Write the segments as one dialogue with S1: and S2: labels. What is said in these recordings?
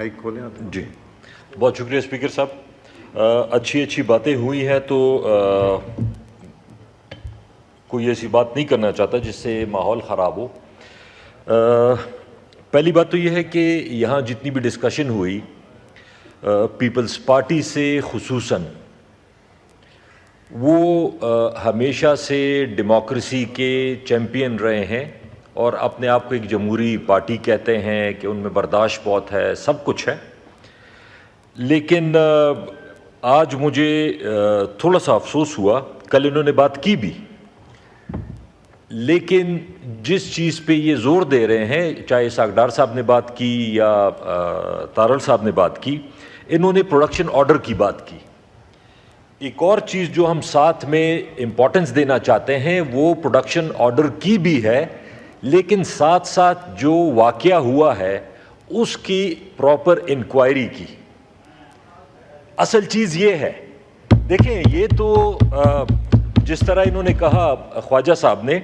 S1: Mic کھولیں آپ.
S2: جی بہت شکریہ اسپیکر صاحب. اچھی باتیں ہوئی ہیں تو کوئی ایسی بات نہیں کرنا چاہتا جس سے ماحول خراب ہو. پہلی بات تو یہ ہے کہ یہاں جتنی بھی ڈسکشن ہوئی پیپلز پارٹی سے خصوصاً وہ ہمیشہ سے ڈیموکریسی کے چیمپئن رہے ہیں اور اپنے آپ کو ایک جمہوری پارٹی کہتے ہیں کہ ان میں برداشت بہت ہے, سب کچھ ہے. لیکن آج مجھے تھوڑا سا افسوس ہوا, کل انہوں نے بات کی بھی, لیکن جس چیز پہ یہ زور دے رہے ہیں, چاہے اسحاق ڈار صاحب نے بات کی یا تارڑ صاحب نے بات کی, انہوں نے پروڈکشن آرڈر کی بات کی. ایک اور چیز جو ہم ساتھ میں امپورٹنس دینا چاہتے ہیں وہ پروڈکشن آرڈر کی بھی ہے, لیکن ساتھ ساتھ جو واقعہ ہوا ہے اس کی پراپر انکوائری کی. اصل چیز یہ ہے, دیکھیں یہ تو جس طرح انہوں نے کہا خواجہ صاحب نے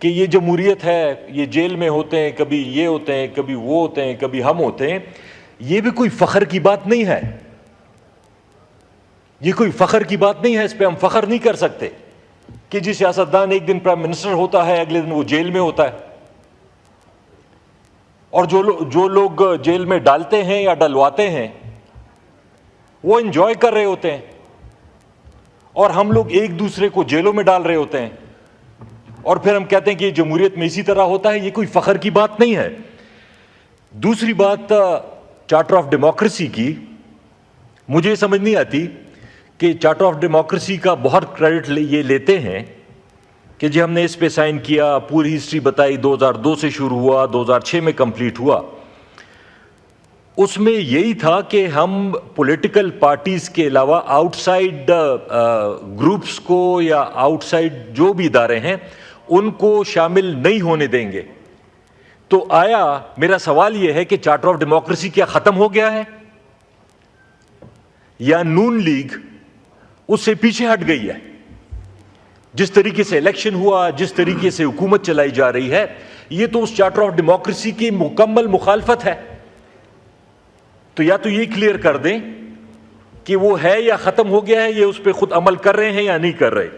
S2: کہ یہ جمہوریت ہے, یہ جیل میں ہوتے ہیں, کبھی یہ ہوتے ہیں, کبھی وہ ہوتے ہیں, کبھی ہم ہوتے ہیں, یہ بھی کوئی فخر کی بات نہیں ہے. یہ کوئی فخر کی بات نہیں ہے, اس پہ ہم فخر نہیں کر سکتے کہ جی سیاستدان ایک دن پرائم منسٹر ہوتا ہے, اگلے دن وہ جیل میں ہوتا ہے. اور جو لوگ جیل میں ڈالتے ہیں یا ڈلواتے ہیں وہ انجوائے کر رہے ہوتے ہیں, اور ہم لوگ ایک دوسرے کو جیلوں میں ڈال رہے ہوتے ہیں, اور پھر ہم کہتے ہیں کہ یہ جمہوریت میں اسی طرح ہوتا ہے. یہ کوئی فخر کی بات نہیں ہے. دوسری بات چارٹر آف ڈیموکریسی کی, مجھے یہ سمجھ نہیں آتی کہ چارٹر آف ڈیموکریسی کا بہت کریڈٹ یہ لیتے ہیں کہ جی ہم نے اس پہ سائن کیا, پوری ہسٹری بتائی, 2002 سے شروع ہوا, 2006 میں کمپلیٹ ہوا. اس میں یہی تھا کہ ہم پولیٹیکل پارٹیز کے علاوہ آؤٹ سائڈ گروپس کو یا آؤٹ سائڈ جو بھی ادارے ہیں ان کو شامل نہیں ہونے دیں گے. تو آیا میرا سوال یہ ہے کہ چارٹر آف ڈیموکریسی کیا ختم ہو گیا ہے, یا نون لیگ اس سے پیچھے ہٹ گئی ہے؟ جس طریقے سے الیکشن ہوا, جس طریقے سے حکومت چلائی جا رہی ہے, یہ تو اس چارٹر آف ڈیموکریسی کی مکمل مخالفت ہے. تو یا تو یہ کلیئر کر دیں کہ وہ ہے یا ختم ہو گیا ہے, یہ اس پہ خود عمل کر رہے ہیں یا نہیں کر رہے,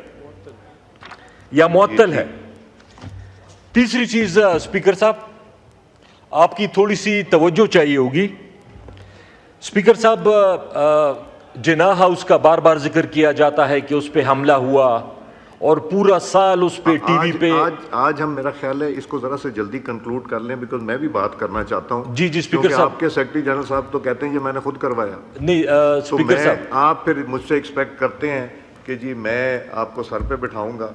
S2: یا معطل ہے. تیسری چیز اسپیکر صاحب, آپ کی تھوڑی سی توجہ چاہیے ہوگی. اسپیکر صاحب, جناح ہاؤس کا بار بار ذکر کیا جاتا ہے کہ اس پہ حملہ ہوا اور پورا سال اس پہ ٹی وی پہ.
S1: آج ہم, میرا خیال ہے اس کو ذرا سے جلدی کنکلوڈ کر لیں, بیکاز میں بھی بات کرنا چاہتا ہوں.
S2: جی اسپیکر صاحب,
S1: آپ کے سیکرٹری جنرل صاحب تو کہتے ہیں یہ میں نے خود کروایا.
S2: نہیں اسپیکر صاحب,
S1: آپ پھر مجھ سے ایکسپیکٹ کرتے ہیں کہ جی میں آپ کو سر پہ بٹھاؤں گا.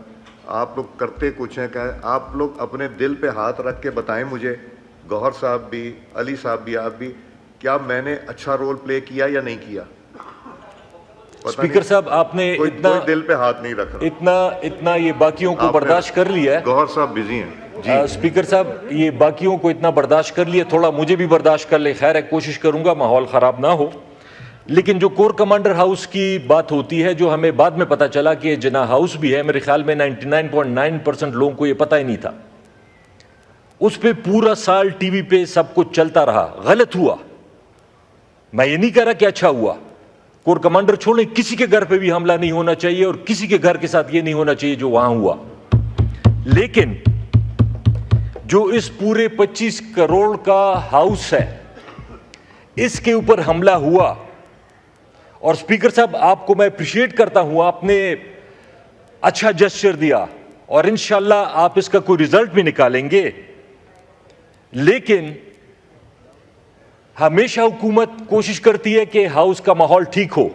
S1: آپ لوگ کرتے کچھ ہیں, کہ آپ لوگ اپنے دل پہ ہاتھ رکھ کے بتائیں مجھے, گوہر صاحب بھی, علی صاحب بھی, آپ بھی, کیا میں نے اچھا رول پلے کیا یا نہیں کیا؟
S2: اسپیکر صاحب آپ نے
S1: اتنا دل پہ ہاتھ نہیں رکھ
S2: رہا, اتنا یہ باقیوں کو برداشت کر لیا ہے.
S1: گوہر صاحب بزی ہیں جی.
S2: اسپیکر صاحب یہ باقیوں کو اتنا برداشت کر لیا, تھوڑا مجھے بھی برداشت کر لے. خیر ہے, کوشش کروں گا ماحول خراب نہ ہو. لیکن جو کور کمانڈر ہاؤس کی بات ہوتی ہے, جو ہمیں بعد میں پتا چلا کہ جناح ہاؤس بھی ہے, میرے خیال میں 99.9% لوگوں کو یہ پتہ ہی نہیں تھا. اس پہ پورا سال ٹی وی پہ سب کچھ چلتا رہا. غلط ہوا, میں یہ نہیں کہہ رہا کہ اچھا ہوا. کور کمانڈر چھوڑیں, کسی کے گھر پہ بھی حملہ نہیں ہونا چاہیے, اور کسی کے گھر کے ساتھ یہ نہیں ہونا چاہیے جو وہاں ہوا. لیکن جو اس پورے 25 کروڑ کا ہاؤس ہے, اس کے اوپر حملہ ہوا, اور اسپیکر صاحب آپ کو میں اپریشیٹ کرتا ہوں, آپ نے اچھا جسچر دیا, اور انشاءاللہ آپ اس کا کوئی ریزلٹ بھی نکالیں گے. لیکن ہمیشہ حکومت کوشش کرتی ہے کہ ہاؤس کا ماحول ٹھیک ہو,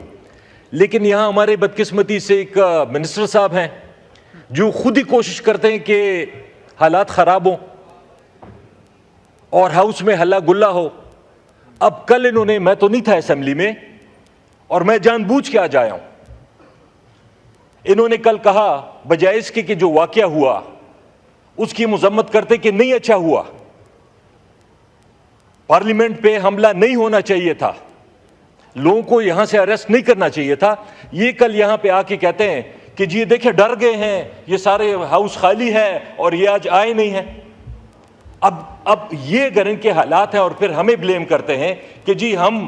S2: لیکن یہاں ہمارے بدقسمتی سے ایک منسٹر صاحب ہیں جو خود ہی کوشش کرتے ہیں کہ حالات خراب ہوں اور ہاؤس میں ہلا گلا ہو. اب کل انہوں نے, میں تو نہیں تھا اسمبلی میں اور میں جان بوجھ کے آ جایا ہوں, انہوں نے کل کہا بجائے اس کے کہ جو واقعہ ہوا اس کی مذمت کرتے کہ نہیں اچھا ہوا, پارلیمنٹ پہ حملہ نہیں ہونا چاہیے تھا, لوگوں کو یہاں سے اریسٹ نہیں کرنا چاہیے تھا. یہ کل یہاں پہ آ کے کہتے ہیں کہ جی دیکھیں ڈر گئے ہیں, یہ سارے ہاؤس خالی ہے اور یہ آج آئے نہیں ہیں. اب اب یہ اگر ان کے حالات ہیں اور پھر ہمیں بلیم کرتے ہیں کہ جی ہم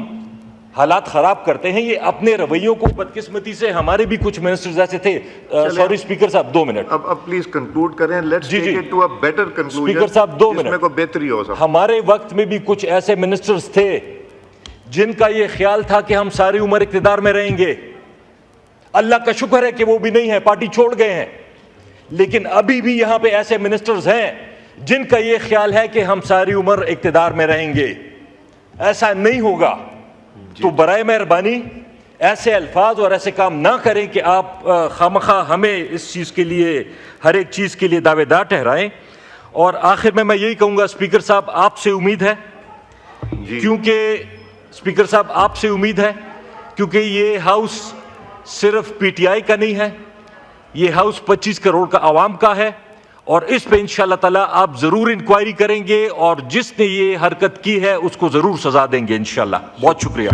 S2: حالات خراب کرتے ہیں, یہ اپنے رویوں کو بدقسمتی سے ہمارے بھی کچھ منسٹرز ایسے تھے. سوری اسپیکر صاحب 2 منٹ,
S1: اب پلیز کنکلوڈ کریں, let's take it to a better conclusion.
S2: Speaker صاحب 2 منٹ,
S1: جس میں کوئی بہتری ہو.
S2: ہمارے وقت میں بھی کچھ ایسے منسٹرز تھے جن کا یہ خیال تھا کہ ہم ساری عمر اقتدار میں رہیں گے. اللہ کا شکر ہے کہ وہ بھی نہیں ہے, پارٹی چھوڑ گئے ہیں. لیکن ابھی بھی یہاں پہ ایسے منسٹرز ہیں جن کا یہ خیال ہے کہ ہم ساری عمر اقتدار میں رہیں گے. ایسا نہیں ہوگا. تو برائے مہربانی ایسے الفاظ اور ایسے کام نہ کریں کہ آپ خامخواہ ہمیں اس چیز کے لیے, ہر ایک چیز کے لیے دعوے دار ٹھہرائیں. اور آخر میں یہی کہوں گا اسپیکر صاحب, آپ سے امید ہے, کیونکہ اسپیکر صاحب آپ سے امید ہے کیونکہ یہ ہاؤس صرف پی ٹی آئی کا نہیں ہے, یہ ہاؤس 25 کروڑ کا عوام کا ہے, اور اس پہ انشاءاللہ تعالیٰ آپ ضرور انکوائری کریں گے, اور جس نے یہ حرکت کی ہے اس کو ضرور سزا دیں گے انشاءاللہ. بہت شکریہ.